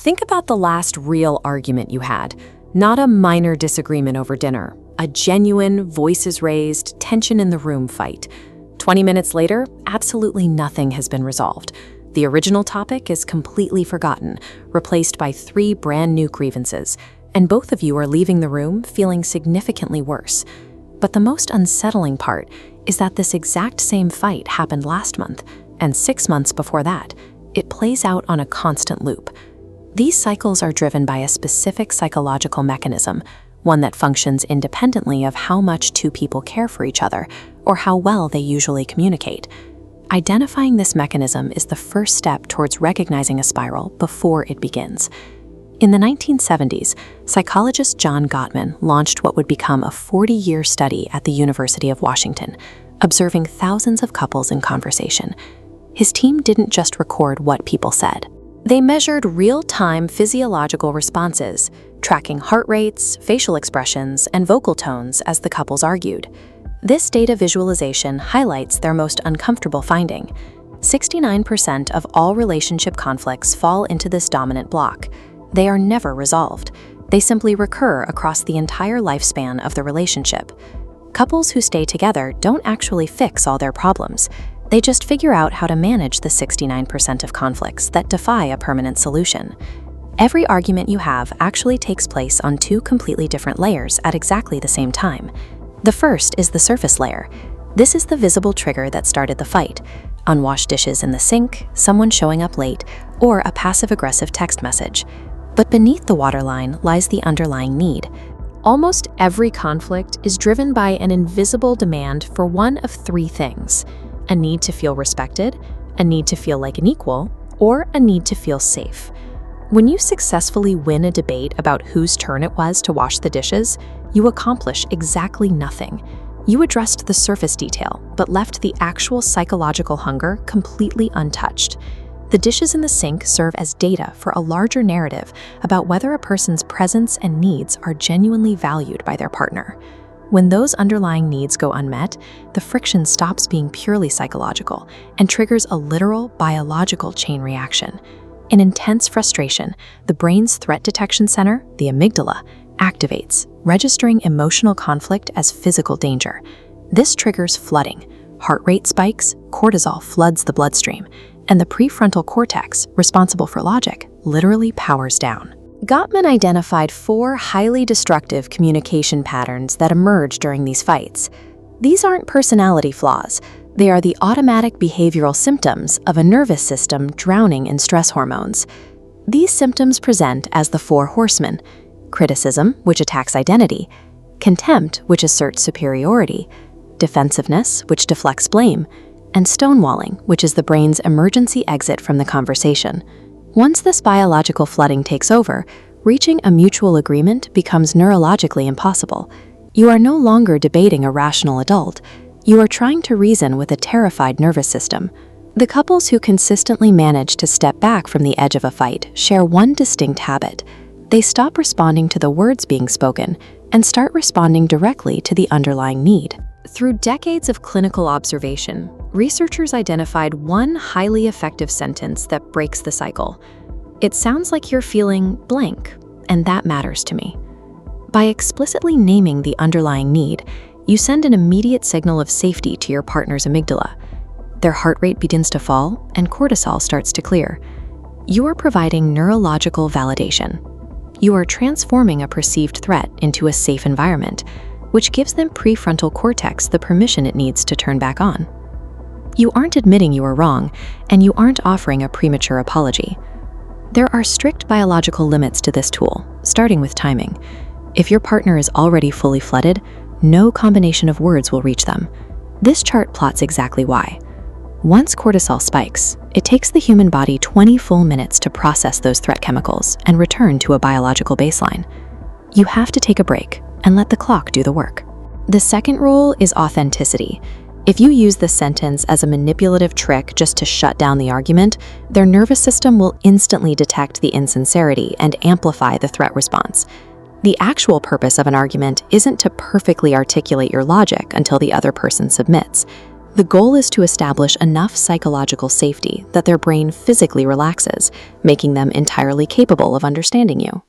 Think about the last real argument you had, not a minor disagreement over dinner, a genuine, voices raised, tension in the room fight. 20 minutes later, absolutely nothing has been resolved. The original topic is completely forgotten, replaced by 3 brand new grievances, and both of you are leaving the room feeling significantly worse. But the most unsettling part is that this exact same fight happened last month, and 6 months before that. It plays out on a constant loop. These cycles are driven by a specific psychological mechanism, one that functions independently of how much 2 people care for each other or how well they usually communicate. Identifying this mechanism is the first step towards recognizing a spiral before it begins. In the 1970s, psychologist John Gottman launched what would become a 40-year study at the University of Washington, observing thousands of couples in conversation. His team didn't just record what people said. They measured real-time physiological responses, tracking heart rates, facial expressions, and vocal tones as the couples argued. This data visualization highlights their most uncomfortable finding. 69% of all relationship conflicts fall into this dominant block. They are never resolved. They simply recur across the entire lifespan of the relationship. Couples who stay together don't actually fix all their problems. They just figure out how to manage the 69% of conflicts that defy a permanent solution. Every argument you have actually takes place on 2 completely different layers at exactly the same time. The first is the surface layer. This is the visible trigger that started the fight. Unwashed dishes in the sink, someone showing up late, or a passive-aggressive text message. But beneath the waterline lies the underlying need. Almost every conflict is driven by an invisible demand for one of 3 things: a need to feel respected, a need to feel like an equal, or a need to feel safe. When you successfully win a debate about whose turn it was to wash the dishes, you accomplish exactly nothing. You addressed the surface detail, but left the actual psychological hunger completely untouched. The dishes in the sink serve as data for a larger narrative about whether a person's presence and needs are genuinely valued by their partner. When those underlying needs go unmet, the friction stops being purely psychological and triggers a literal biological chain reaction. In intense frustration, the brain's threat detection center, the amygdala, activates, registering emotional conflict as physical danger. This triggers flooding. Heart rate spikes, cortisol floods the bloodstream, and the prefrontal cortex, responsible for logic, literally powers down. Gottman identified 4 highly destructive communication patterns that emerge during these fights. These aren't personality flaws. They are the automatic behavioral symptoms of a nervous system drowning in stress hormones. These symptoms present as the Four Horsemen: criticism, which attacks identity; contempt, which asserts superiority; defensiveness, which deflects blame; and stonewalling, which is the brain's emergency exit from the conversation. Once this biological flooding takes over, reaching a mutual agreement becomes neurologically impossible. You are no longer debating a rational adult. You are trying to reason with a terrified nervous system. The couples who consistently manage to step back from the edge of a fight share one distinct habit. They stop responding to the words being spoken and start responding directly to the underlying need. Through decades of clinical observation, researchers identified one highly effective sentence that breaks the cycle. "It sounds like you're feeling blank, and that matters to me." By explicitly naming the underlying need, you send an immediate signal of safety to your partner's amygdala. Their heart rate begins to fall, and cortisol starts to clear. You are providing neurological validation. You are transforming a perceived threat into a safe environment, which gives them prefrontal cortex the permission it needs to turn back on. You aren't admitting you are wrong, and you aren't offering a premature apology. There are strict biological limits to this tool, starting with timing. If your partner is already fully flooded, no combination of words will reach them. This chart plots exactly why. Once cortisol spikes, it takes the human body 20 full minutes to process those threat chemicals and return to a biological baseline. You have to take a break and let the clock do the work. The second rule is authenticity. If you use this sentence as a manipulative trick just to shut down the argument, their nervous system will instantly detect the insincerity and amplify the threat response. The actual purpose of an argument isn't to perfectly articulate your logic until the other person submits. The goal is to establish enough psychological safety that their brain physically relaxes, making them entirely capable of understanding you.